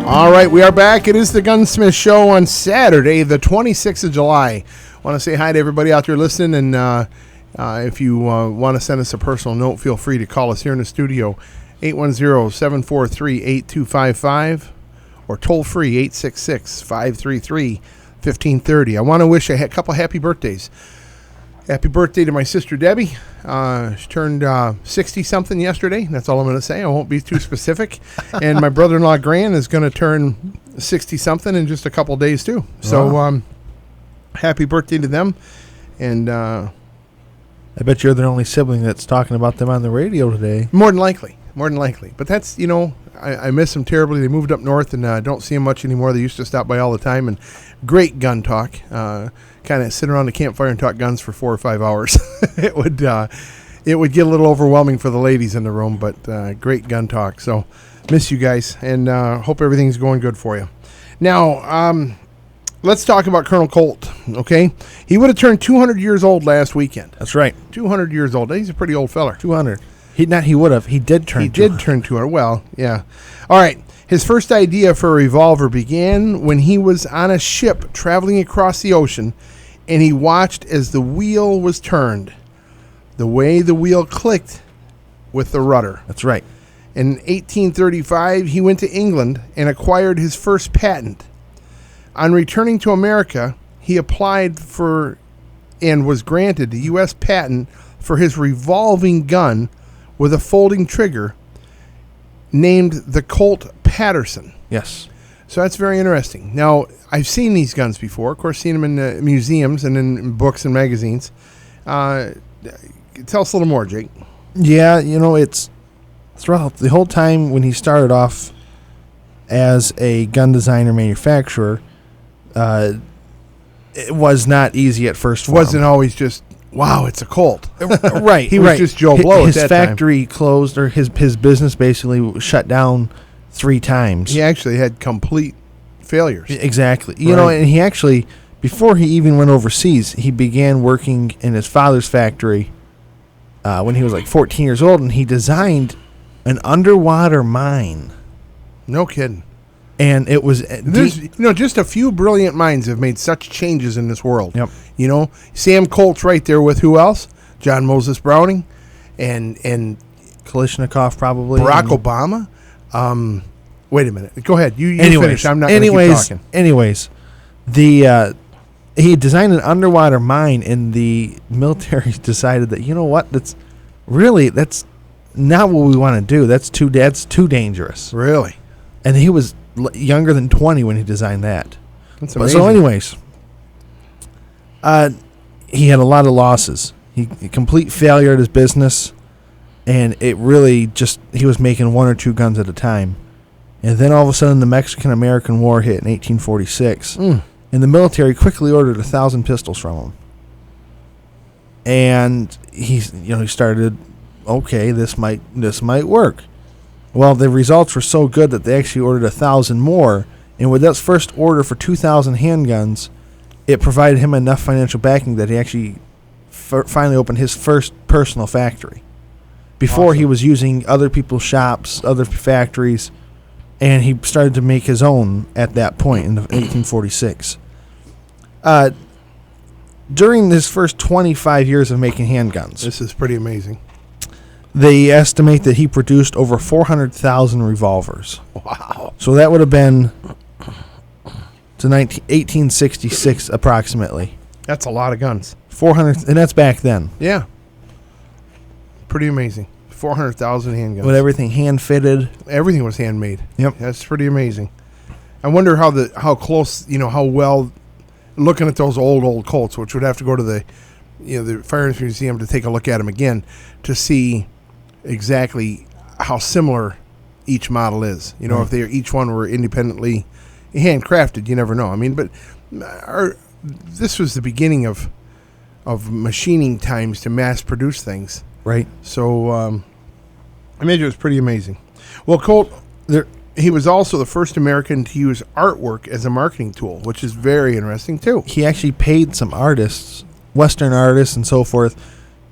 All right, we are back. It is the Gunsmith Show on Saturday, the 26th of July. I want to say hi to everybody out there listening, and if you want to send us a personal note, feel free to call us here in the studio, 810-743-8255, or toll-free, 866-533-1530. I want to wish a couple happy birthdays. Happy birthday to my sister Debbie. She turned 60-something yesterday. That's all I'm going to say. I won't be too specific. And my brother-in-law Grant is going to turn 60-something in just a couple days too. So happy birthday to them. And I bet you're the only sibling that's talking about them on the radio today. More than likely. But that's, I miss them terribly. They moved up north and don't see them much anymore. They used to stop by all the time. And great gun talk. Kind of sit around the campfire and talk guns for 4 or 5 hours. It would get a little overwhelming for the ladies in the room, but great gun talk. So miss you guys, and hope everything's going good for you. Now, let's talk about Colonel Colt, okay? He would have turned 200 years old last weekend. That's right. 200 years old. He's a pretty old feller. 200. He did turn 200. He did turn 200. Well, yeah. All right. His first idea for a revolver began when he was on a ship traveling across the ocean, and he watched as the wheel was turned, the way the wheel clicked with the rudder. That's right. In 1835, he went to England and acquired his first patent. On returning to America, he applied for and was granted the U.S. patent for his revolving gun with a folding trigger named the Colt Patterson. Yes. So that's very interesting. Now, I've seen these guns before. Of course, seen them in museums and in books and magazines. Tell us a little more, Jake. Yeah, it's throughout the whole time when he started off as a gun designer manufacturer, it was not easy at first. It wasn't always just, wow, it's a Colt. Right. He was just Joe Blow at that time. His factory closed, or his business basically shut down 3 times. He actually had complete failures. Exactly. And he actually, before he even went overseas, he began working in his father's factory when he was like 14 years old, and he designed an underwater mine. No kidding. And it was... just a few brilliant minds have made such changes in this world. Yep. Sam Colt's right there with who else? John Moses Browning and Kalashnikov probably. Barack Obama. Wait a minute. Go ahead. You finish. I'm not going to keep talking. Anyways, he designed an underwater mine, and the military decided that, you know what, that's not what we want to do. That's too dangerous. Really? And he was younger than 20 when he designed that. That's amazing. So anyways, he had a lot of losses. He complete failure at his business, and it really he was making 1 or 2 guns at a time. And then all of a sudden the Mexican-American War hit in 1846, and the military quickly ordered 1,000 pistols from him. And he started, okay, this might work. Well, the results were so good that they actually ordered 1,000 more, and with that first order for 2,000 handguns, it provided him enough financial backing that he actually finally opened his first personal factory. Before, awesome. He was using other people's shops, other factories, and he started to make his own at that point in 1846. During his first 25 years of making handguns, this is pretty amazing. They estimate that he produced over 400,000 revolvers. Wow. So that would have been to 1866 approximately. That's a lot of guns. 400, and that's back then. Yeah. Pretty amazing. 400,000 handguns. With everything hand-fitted. Everything was handmade. Yep. That's pretty amazing. I wonder how close, how well, looking at those old Colts, which would have to go to the Firearms Museum to take a look at them again to see exactly how similar each model is. If each one were independently handcrafted, you never know. I mean, but this was the beginning of machining times to mass produce things. Right. So I imagine it was pretty amazing. Well, Colt, he was also the first American to use artwork as a marketing tool, which is very interesting too. He actually paid some artists, Western artists and so forth,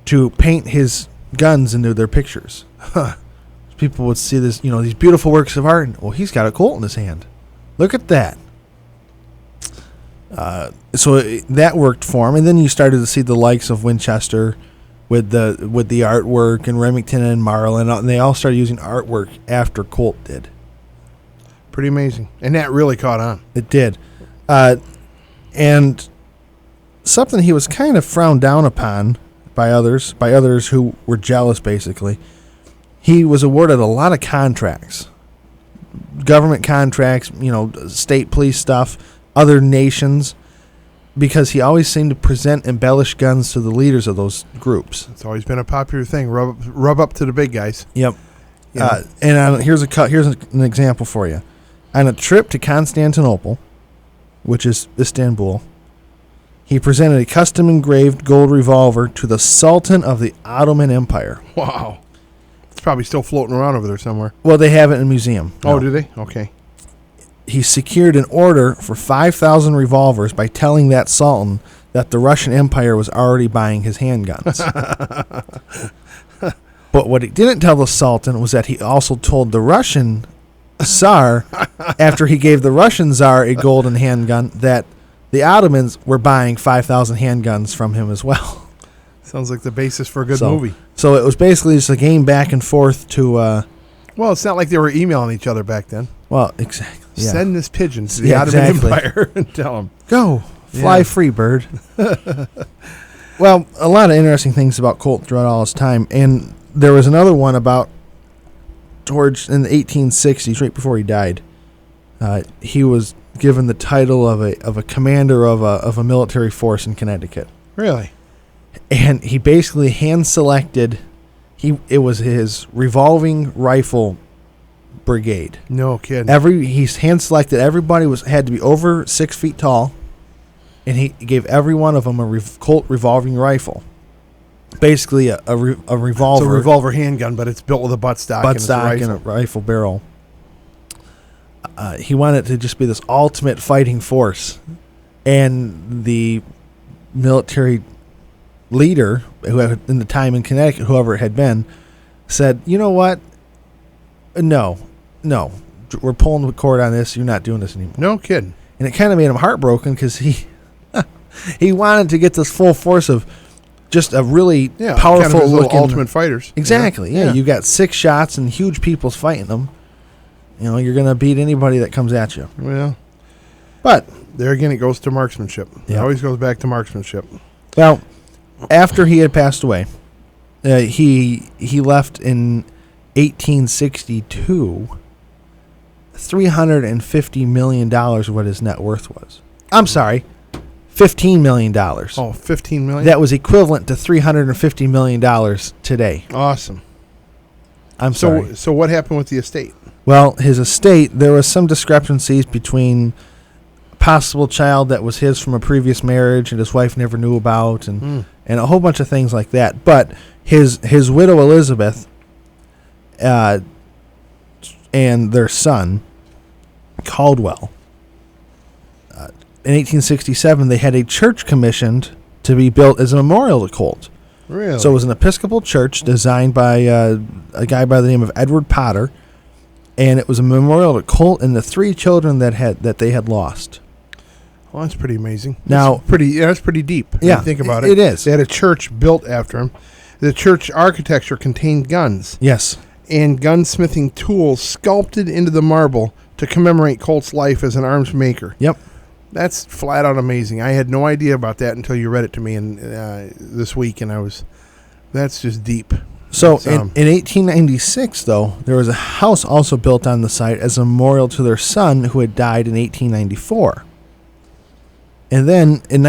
to paint his guns into their pictures. People would see this, these beautiful works of art, and, well, he's got a Colt in his hand. Look at that. So that worked for him, and then you started to see the likes of Winchester with the artwork, and Remington and Marlin, and they all started using artwork after Colt did. Pretty amazing. And that really caught on. It did. And something he was kind of frowned down upon by others who were jealous, basically. He was awarded a lot of contracts. Government contracts, state police stuff, other nations, because he always seemed to present embellished guns to the leaders of those groups. It's always been a popular thing. Rub up to the big guys. Yep. Yeah. Here's an example for you. On a trip to Constantinople, which is Istanbul, he presented a custom engraved gold revolver to the Sultan of the Ottoman Empire. Wow. It's probably still floating around over there somewhere. Well, they have it in a museum. Oh, do they? Okay. He secured an order for 5,000 revolvers by telling that Sultan that the Russian Empire was already buying his handguns. But what he didn't tell the Sultan was that he also told the Russian Tsar, after he gave the Russian Tsar a golden handgun, that the Ottomans were buying 5,000 handguns from him as well. Sounds like the basis for a good movie. So it was basically just a game back and forth to... well, it's not like they were emailing each other back then. Well, exactly. Yeah. Send this pigeon to the Ottoman Empire and tell them. Go. Fly free, bird. Well, a lot of interesting things about Colt throughout all his time. And there was another one about in the 1860s, right before he died. He was given the title of a commander of a military force in Connecticut. Really? And he basically hand-selected... It was his revolving rifle brigade. No kidding. He's hand-selected. Everybody had to be over 6 feet tall, and he gave every one of them a Colt revolving rifle. Basically, a revolver. It's a revolver handgun, but it's built with a buttstock and a rifle barrel. He wanted it to just be this ultimate fighting force, and the military leader, who in the time in Connecticut, whoever it had been, said, "You know what? No, we're pulling the cord on this. You're not doing this anymore." No kidding. And it kind of made him heartbroken because he wanted to get this full force of just a really powerful kind of looking ultimate fighters. Exactly. Yeah. You got 6 shots and huge people's fighting them. You're going to beat anybody that comes at you. Well, but there again, it goes to marksmanship. It always goes back to marksmanship. Well, after he had passed away, he left in 1862 $350 million of what his net worth was. I'm sorry, $15 million. Oh, $15 million? That was equivalent to $350 million today. Awesome. I'm sorry. So what happened with the estate? Well, his estate, there was some discrepancies between a possible child that was his from a previous marriage and his wife never knew about, and a whole bunch of things like that. But his widow Elizabeth and their son Caldwell, in 1867, they had a church commissioned to be built as a memorial to Colt. Really? So it was an Episcopal church designed by a guy by the name of Edward Potter, and it was a memorial to Colt and the 3 children that they had lost. Well, that's pretty amazing. Now, that's pretty deep. When you think about it. It is. They had a church built after him. The church architecture contained guns. Yes. And gunsmithing tools sculpted into the marble to commemorate Colt's life as an arms maker. Yep. That's flat out amazing. I had no idea about that until you read it to me this week, and that's just deep. So in 1896, though, there was a house also built on the site as a memorial to their son who had died in 1894. And then and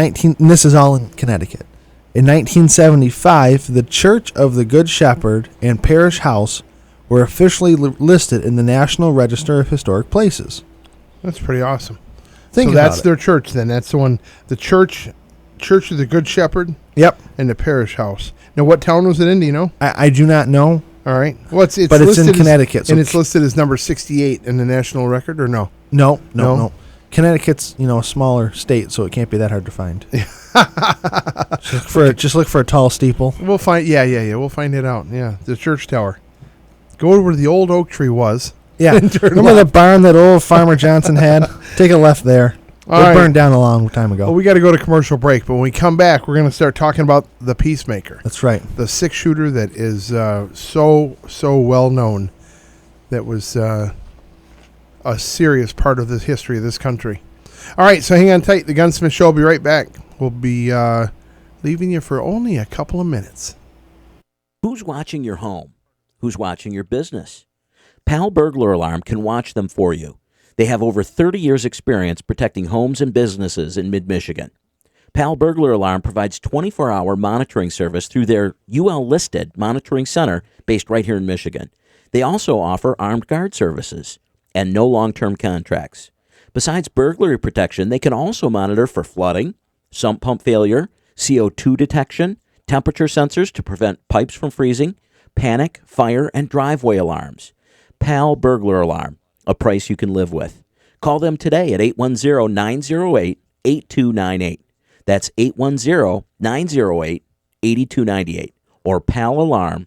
this is all in Connecticut. In 1975, the Church of the Good Shepherd and Parish House were officially listed in the National Register of Historic Places. That's pretty awesome. So that's their church then. That's the one, the Church of the Good Shepherd. Yep. And the Parish House. Now, what town was it in? Do you know? I do not know. All right. Well, it's but it's in Connecticut. And it's listed as number 68 in the national record, or no? No. Connecticut's, a smaller state, so it can't be that hard to find. Just look for a tall steeple. We'll find. Yeah. We'll find it out. Yeah, the church tower. Go to where the old oak tree was. Yeah. and turn Remember left. the barn that old Farmer Johnson had? Take a left there. All It right. burned down a long time ago. Well, we got to go to commercial break, but when we come back, we're going to start talking about the Peacemaker, That's right. the 6-shooter that is so well known. That was a serious part of the history of this country. All right, so hang on tight. The Gunsmith Show will be right back. We'll be leaving you for only a couple of minutes. Who's watching your home? Who's watching your business? Pal Burglar Alarm can watch them for you. They have over 30 years' experience protecting homes and businesses in mid-Michigan. Pal Burglar Alarm provides 24-hour monitoring service through their UL-listed monitoring center based right here in Michigan. They also offer armed guard services and no long-term contracts. Besides burglary protection, they can also monitor for flooding, sump pump failure, CO2 detection, temperature sensors to prevent pipes from freezing, panic, fire, and driveway alarms. Pal Burglar Alarm, a price you can live with. Call them today at 810-908-8298. That's 810-908-8298 or palalarm.com.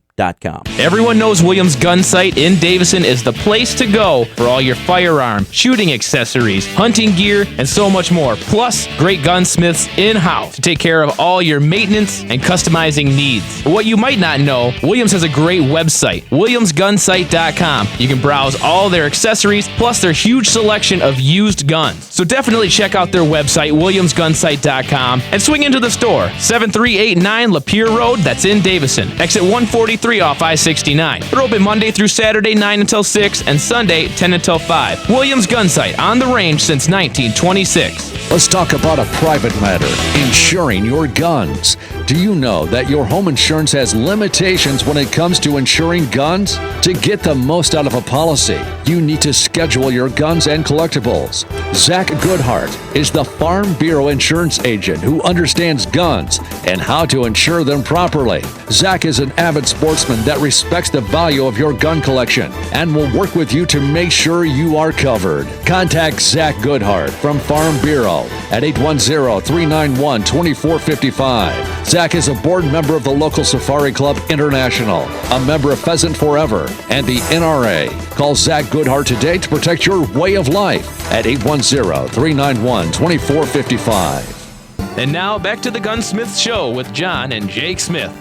Everyone knows Williams Gun Sight in Davison is the place to go for all your firearm, shooting accessories, hunting gear, and so much more. Plus, great gunsmiths in-house to take care of all your maintenance and customizing needs. But what you might not know, Williams has a great website, williamsgunsight.com. You can browse all their accessories, plus their huge selection of used guns. So definitely check out their website, williamsgunsight.com, and swing into the store, 7389 Lapeer Road, that's in Davison. Exit 143 off I-69. They're open Monday through Saturday 9 until 6 and Sunday 10 until 5. Williams Gun Sight on the range since 1926. Let's talk about a private matter, insuring your guns. Do you know that your home insurance has limitations when it comes to insuring guns? To get the most out of a policy, you need to schedule your guns and collectibles. Zach Goodhart is the Farm Bureau insurance agent who understands guns and how to insure them properly. Zach is an avid sportsman that respects the value of your gun collection and will work with you to make sure you are covered. Contact Zach Goodhart from Farm Bureau at 810-391-2455. Zach is a board member of the local Safari Club International, a member of Pheasant Forever, and the NRA. Call Zach Goodhart today to protect your way of life at 810-391-2455. And now back to the Gunsmith Show with John and Jake Smith.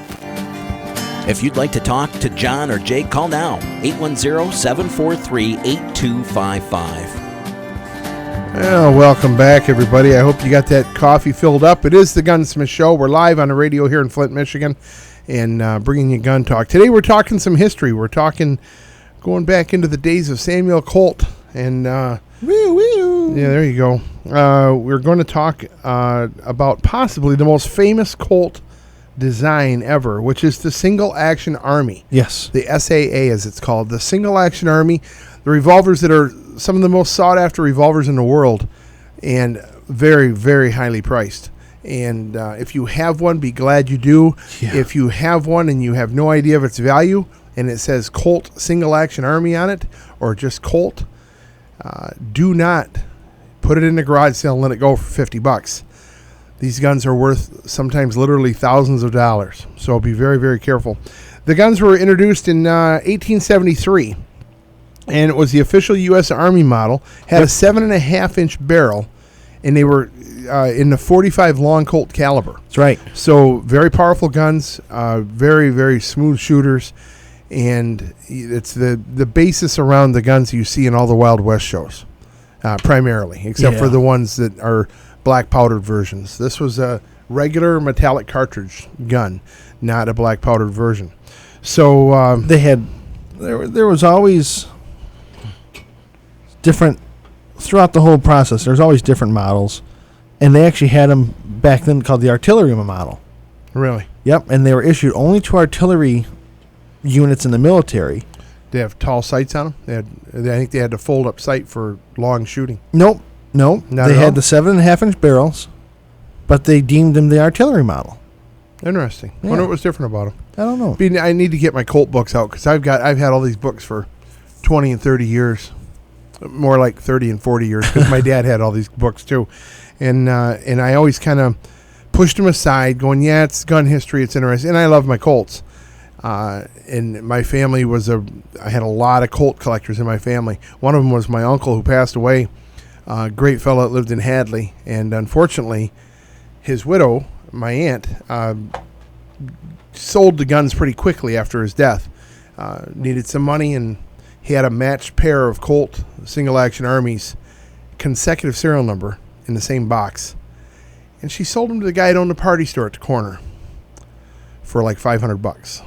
If you'd like to talk to John or Jake, call now, 810-743-8255. Well, welcome back, everybody. I hope you got that coffee filled up. It is the Gunsmith Show. We're live on the radio here in Flint, Michigan, and bringing you gun talk. Today we're talking some history. We're talking going back into the days of Samuel Colt. And, yeah, there you go. We're going to talk about possibly the most famous Colt design ever, which is the Single Action Army. Yes. The SAA, as it's called. The Single Action Army. The revolvers that are some of the most sought-after revolvers in the world, and very, very highly priced. And if you have one, be glad you do. Yeah. If you have one and you have no idea of its value, and it says Colt Single Action Army on it, or just Colt, do not put it in the garage sale and let it go for $50. These guns are worth sometimes literally thousands of dollars. So be very, very careful. The guns were introduced in 1873. And it was the official U.S. Army model. Had a 7.5-inch barrel, and they were in the .45 long Colt caliber. That's right. So very powerful guns, very, very smooth shooters, and it's the basis around the guns you see in all the Wild West shows, primarily, except for the ones that are black powdered versions. This was a regular metallic cartridge gun, not a black powdered version. So there was always different throughout the whole process. There's always different models, and they actually had them back then called the artillery model. Really? Yep, and they were issued only to artillery units in the military. They have tall sights on them. I think they had to fold up sight for long shooting. Nope. Not They at had all? the 7.5-inch barrels, but they deemed them the artillery model. Interesting. Yeah. Wonder what was different about them. I don't know. I need to get my Colt books out because I've had all these books for 20 and 30 years. More like 30 and 40 years because my dad had all these books too. And I always kind of pushed them aside going, yeah, it's gun history, it's interesting. And I love my Colts. And my family I had a lot of Colt collectors in my family. One of them was my uncle who passed away, a great fellow that lived in Hadley. And unfortunately, his widow, my aunt, sold the guns pretty quickly after his death. Needed some money, and he had a matched pair of Colt Single Action Armies, consecutive serial number in the same box. And she sold them to the guy that owned the party store at the corner for like $500.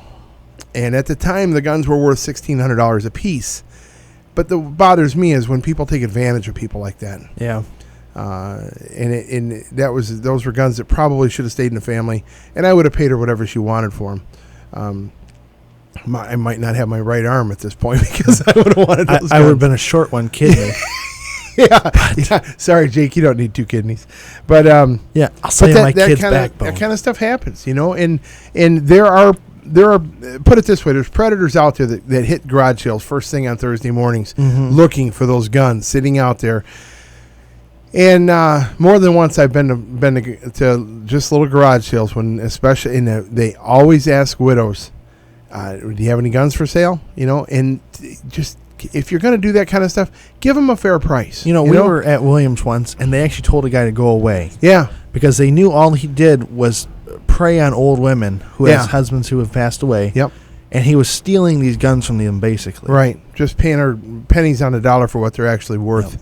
And at the time, the guns were worth $1,600 a piece. But what bothers me is when people take advantage of people like that. Yeah. And those were guns that probably should have stayed in the family, and I would have paid her whatever she wanted for them. I might not have my right arm at this point because I would have wanted those guns. I would have been a short one kidney. yeah. Sorry, Jake, you don't need 2 kidneys. But yeah, I'll sell you my kid's backbone. That kind of stuff happens, and there are put it this way, there's predators out there that hit garage sales first thing on Thursday mornings looking for those guns sitting out there. And more than once I've been to just little garage sales when, especially they always ask widows, do you have any guns for sale? And just, if you're going to do that kind of stuff, give them a fair price. We were at Williams once, and they actually told a guy to go away. Yeah. Because they knew all he did was prey on old women who has husbands who have passed away. Yep. And he was stealing these guns from them, basically. Right. Just paying her pennies on the dollar for what they're actually worth. Yep.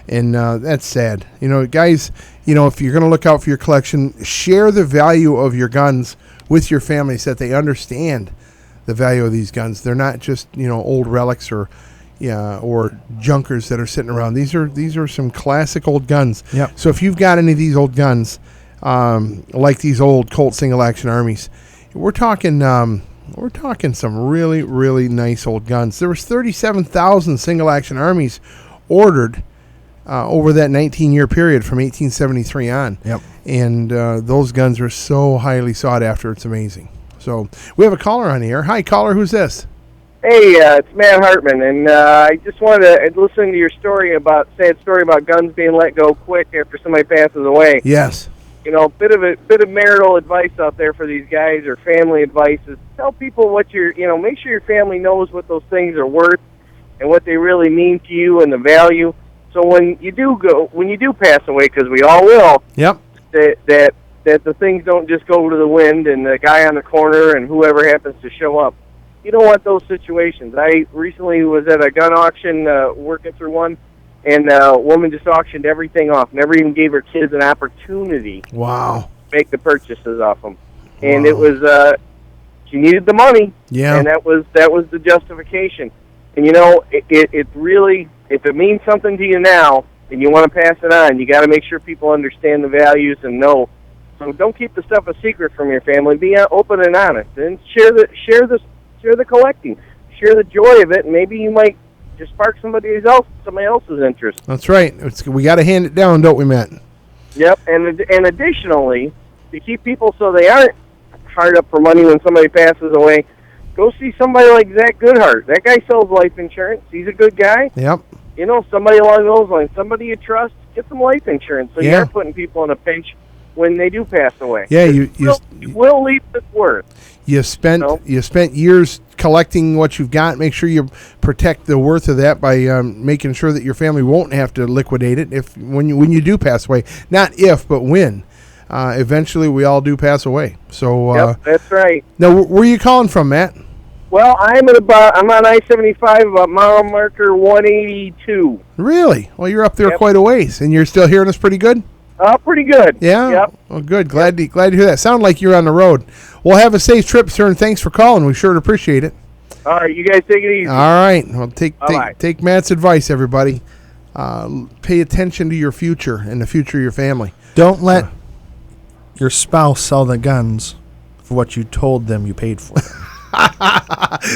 And that's sad. Guys, if you're going to look out for your collection, share the value of your guns with your family so that they understand the value of these guns. They're not just, old relics or junkers that are sitting around. These are some classic old guns. Yep. So if you've got any of these old guns, like these old Colt Single Action Armies, we're talking some really, really nice old guns. There was 37,000 Single Action Armies ordered over that 19-year period from 1873 on. Yep. And those guns are so highly sought after. It's amazing. So we have a caller on the air. Hi, caller. Who's this? Hey, it's Matt Hartman, and I just wanted to listen to your sad story about guns being let go quick after somebody passes away. Yes. Bit of marital advice out there for these guys, or family advice, is tell people make sure your family knows what those things are worth and what they really mean to you and the value. So when you do pass away, because we all will, yep, that the things don't just go to the wind and the guy on the corner and whoever happens to show up. You don't want those situations. I recently was at a gun auction working through one, and a woman just auctioned everything off, never even gave her kids an opportunity to make the purchases off them. And it was, she needed the money, and that was the justification. And, it really, if it means something to you now and you want to pass it on, you got to make sure people understand the values and know. So don't keep the stuff a secret from your family. Be open and honest, and share the collecting, share the joy of it, and maybe you might just spark somebody else's interest. That's right. We got to hand it down, don't we, Matt? Yep. And additionally, to keep people so they aren't hard up for money when somebody passes away, go see somebody like Zach Goodhart. That guy sells life insurance. He's a good guy. Yep. Somebody along those lines, somebody you trust, get some life insurance so you aren't putting people in a pinch when they do pass away. Yeah, you will leave this worth. You spent years collecting what you've got. Make sure you protect the worth of that by making sure that your family won't have to liquidate it when you do pass away. Not if, but when. Eventually, we all do pass away. So yep, that's right. Now, where are you calling from, Matt? Well, I'm on I-75 about mile marker 182. Really? Well, you're up there quite a ways, and you're still hearing us pretty good. Pretty good. Yeah. Yep. Well, good. Glad to hear that. Sound like you're on the road. Well, have a safe trip, sir, and thanks for calling. We sure appreciate it. All right, you guys take it easy. All right. Well, take Matt's advice, everybody. Pay attention to your future and the future of your family. Don't let your spouse sell the guns for what you told them you paid for.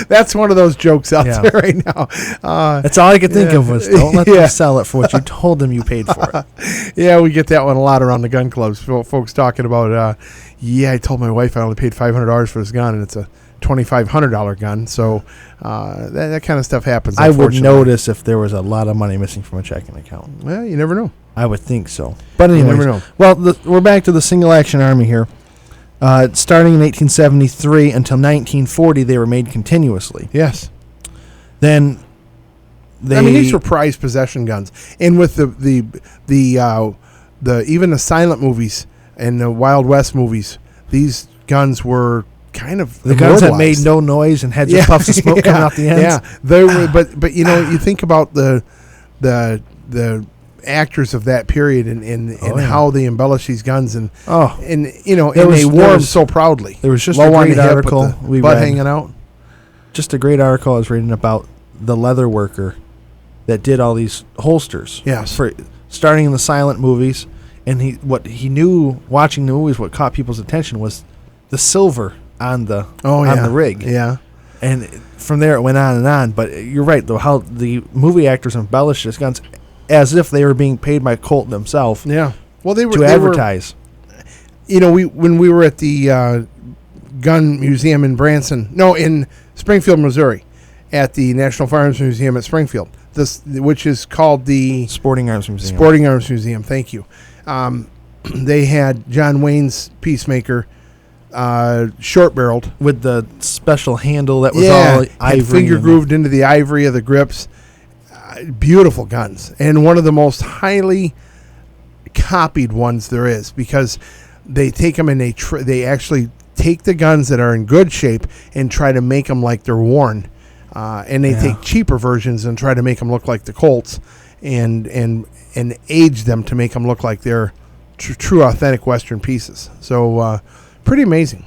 That's one of those jokes out there right now. That's all I could think of was don't let them sell it for what you told them you paid for it. Yeah, we get that one a lot around the gun clubs. Folks talking about, I told my wife I only paid $500 for this gun, and it's a $2,500 gun. So that kind of stuff happens. I would notice if there was a lot of money missing from a checking account. Well, you never know. I would think so. But anyways, you never know. Well, we're back to the Single Action Army here. Starting in 1873 until 1940, they were made continuously. Yes. Then these were prized possession guns, and with the even the silent movies and the Wild West movies, these guns were kind of the guns that made no noise and had just puffs of smoke coming out the ends. Yeah, they were. But you think about the actors of that period and how they embellished these guns and they wore them so proudly. There was just a great article we read, hanging out. Just a great article I was reading about the leather worker that did all these holsters. Yes. For starting in the silent movies, and what he knew watching the movies, what caught people's attention was the silver on the rig. Yeah. And from there it went on and on. But you're right though, how the movie actors embellished his guns as if they were being paid by Colt themselves. Yeah. Well, they were to advertise. When we were at the gun museum in Springfield, Missouri, at the National Firearms Museum at Springfield, which is called the Sporting Arms Museum. Sporting Arms Museum. Thank you. They had John Wayne's Peacemaker, short-barreled with the special handle that was all ivory, finger grooved into the ivory of the grips. Beautiful guns, and one of the most highly copied ones there is, because they take them and they actually take the guns that are in good shape and try to make them like they're worn, and they take cheaper versions and try to make them look like the Colts, and age them to make them look like they're true authentic Western pieces. So pretty amazing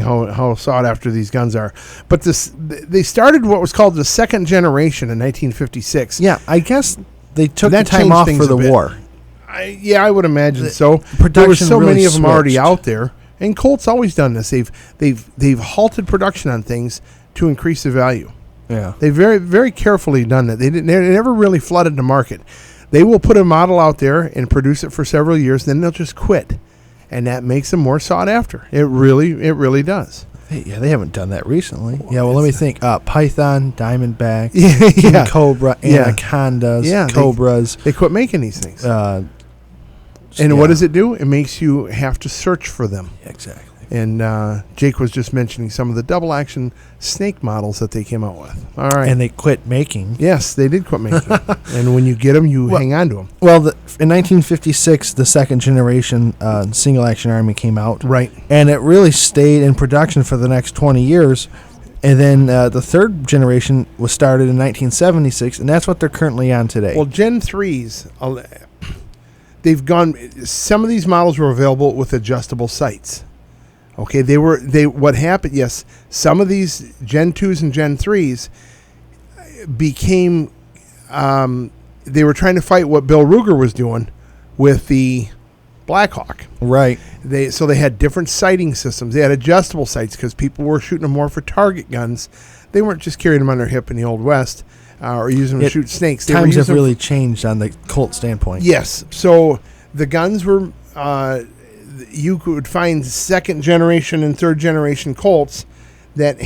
how sought after these guns are. But they started what was called the second generation in 1956. Yeah, I guess they took the time off for the war. I would imagine so. There were so many of them already out there, and Colt's always done this. They've halted production on things to increase the value. Yeah, they very very carefully done that. They never really flooded the market. They will put a model out there and produce it for several years, then they'll just quit. And that makes them more sought after. It really does. Yeah, they haven't done that recently. Yeah, well, let me think. Python, Diamondback, King Cobra, Anacondas, Cobras. They quit making these things. What does it do? It makes you have to search for them. Exactly. And Jake was just mentioning some of the double-action snake models that they came out with. All right. And they quit making. Yes, they did quit making. And when you get them, you hang on to them. Well, in 1956, the second generation Single Action Army came out. Right. And it really stayed in production for the next 20 years. And then the third generation was started in 1976, and that's what they're currently on today. Well, Gen 3s, they've gone. Some of these models were available with adjustable sights. Okay, what happened, yes, some of these Gen 2s and Gen 3s became, they were trying to fight what Bill Ruger was doing with the Blackhawk. Right. So they had different sighting systems. They had adjustable sights because people were shooting them more for target guns. They weren't just carrying them on their hip in the Old West or using them to shoot snakes. Times have really changed on the Colt standpoint. Yes. So the guns were... you could find second generation and third generation Colts that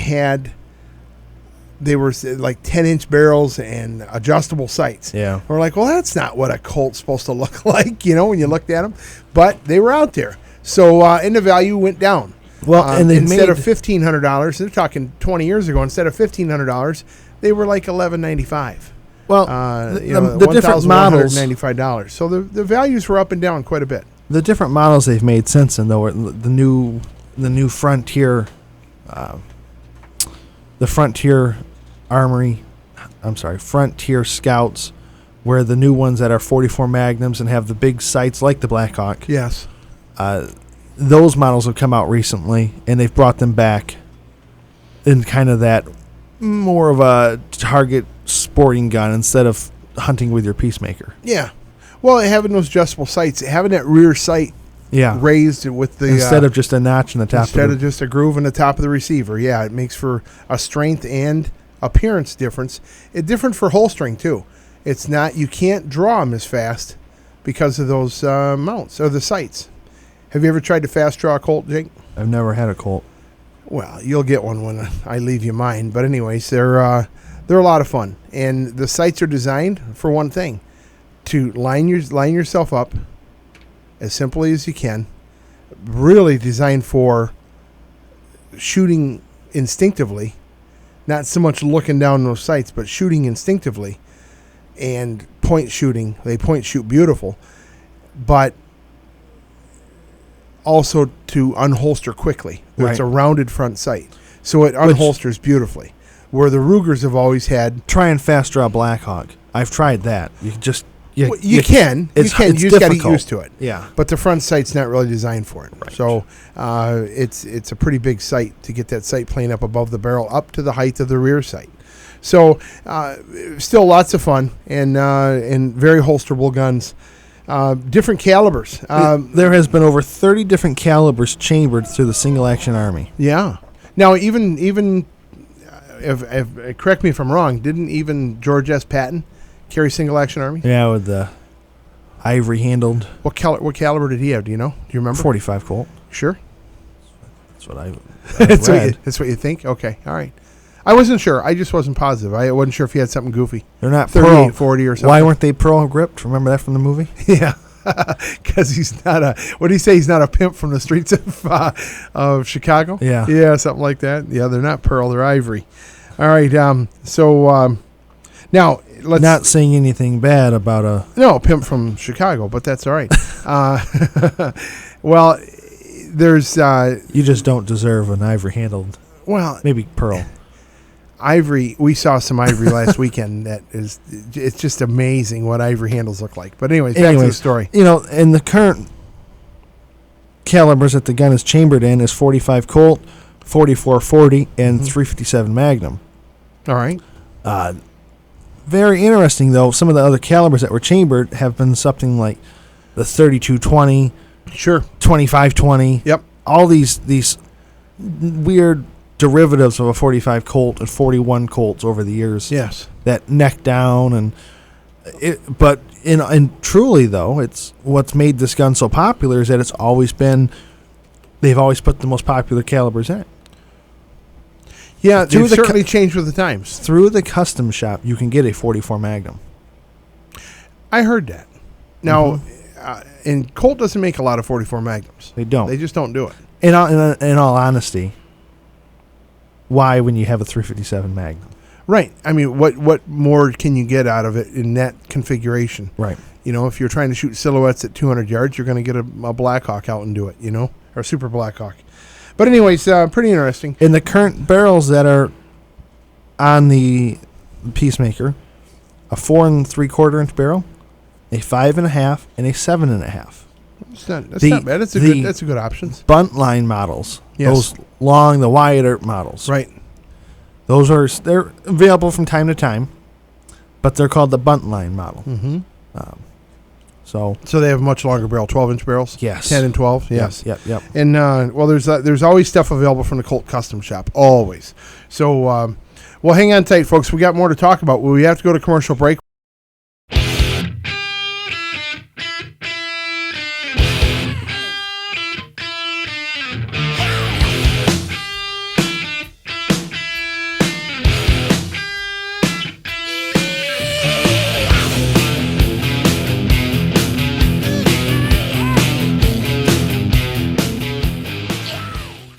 they were like 10-inch barrels and adjustable sights. Yeah. We're like, well, that's not what a Colt's supposed to look like, when you looked at them. But they were out there. So, and the value went down. Well, and instead of $1,500, they're talking 20 years ago, instead of $1,500, they were like $1,195. Well, the different models, $1,195. So the values were up and down quite a bit. The different models they've made since then, though, are the new Frontier, the Frontier Armory, Frontier Scouts, where the new ones that are 44 Magnums and have the big sights like the Blackhawk. Yes. Those models have come out recently, and they've brought them back in kind of that more of a target sporting gun instead of hunting with your Peacemaker. Yeah. Well, having those adjustable sights, having that rear sight raised with the... Instead of just a notch in the top. Instead of just a groove in the top of the receiver. Yeah, it makes for a strength and appearance difference. It's different for holstering, too. It's not... You can't draw them as fast because of those mounts or the sights. Have you ever tried to fast draw a Colt, Jake? I've never had a Colt. Well, you'll get one when I leave you mine. But anyways, they're a lot of fun. And the sights are designed for one thing. To line yourself up as simply as you can, really designed for shooting instinctively, not so much looking down those sights, but shooting instinctively and point shooting. They point shoot beautiful, but also to unholster quickly. Right. It's a rounded front sight, so it unholsters beautifully. Where the Rugers have always had. Try and fast draw Blackhawk. I've tried that. You can just you can. You just got to get used to it. Yeah, but the front sight's not really designed for it. Right. So it's a pretty big sight to get that sight plane up above the barrel, up to the height of the rear sight. So still lots of fun and very holsterable guns. Different calibers. There has been over 30 different calibers chambered through the Single Action Army. Yeah. Now even if correct me if I'm wrong, didn't even George S. Patton carry Single Action Army? Yeah, with the ivory handled. What caliber did he have? Do you know? Do you remember? 45 Colt. Sure. That's what I read. That's what you think? Okay. All right. I wasn't sure. I just wasn't positive. I wasn't sure if he had something goofy. They're not 38, 40 or something. Why weren't they pearl gripped? Remember that from the movie? Yeah. Because he's not a, what do you say? He's not a pimp from the streets of Chicago? Yeah. Yeah, something like that. Yeah, they're not pearl. They're ivory. All right. So now let's. Not saying anything bad about a. No, pimp from Chicago, but that's all right. Well, there's. You just don't deserve an ivory handled. Well. Maybe pearl. Ivory, we saw some ivory last weekend. It's just amazing what ivory handles look like. But back to the story. You know, and the current calibers that the gun is chambered in is 45 Colt, 44 40, and 357 Magnum. All right. Very interesting, though. Some of the other calibers that were chambered have been something like the 32-20, sure, 25-20. Yep. All these weird derivatives of a 45 Colt and 41 Colts over the years. Yes. That neck down but truly though, it's what's made this gun so popular is that they've always put the most popular calibers in it. Yeah, they've certainly changed with the times. Through the custom shop, you can get a 44 Magnum. I heard that. Now, and Colt doesn't make a lot of 44 Magnums. They don't. They just don't do it. In all honesty, why when you have a 357 Magnum? Right. I mean, what more can you get out of it in that configuration? Right. You know, if you're trying to shoot silhouettes at 200 yards, you're going to get a Blackhawk out and do it, or a Super Blackhawk. But anyways, pretty interesting. In the current barrels that are on the Peacemaker, a 4 3/4 inch barrel, a 5.5, and a 7.5. That's not bad. That's a good option. Bunt line models. Yes. Those long, the wider models. Right. They're available from time to time, but they're called the bunt line model. Mm-hmm. So they have a much longer barrel, 12-inch barrels? Yes. 10 and 12? Yes. Yep. And, there's always stuff available from the Colt Custom Shop. Always. So, well, hang on tight, folks. We got more to talk about. We have to go to commercial break.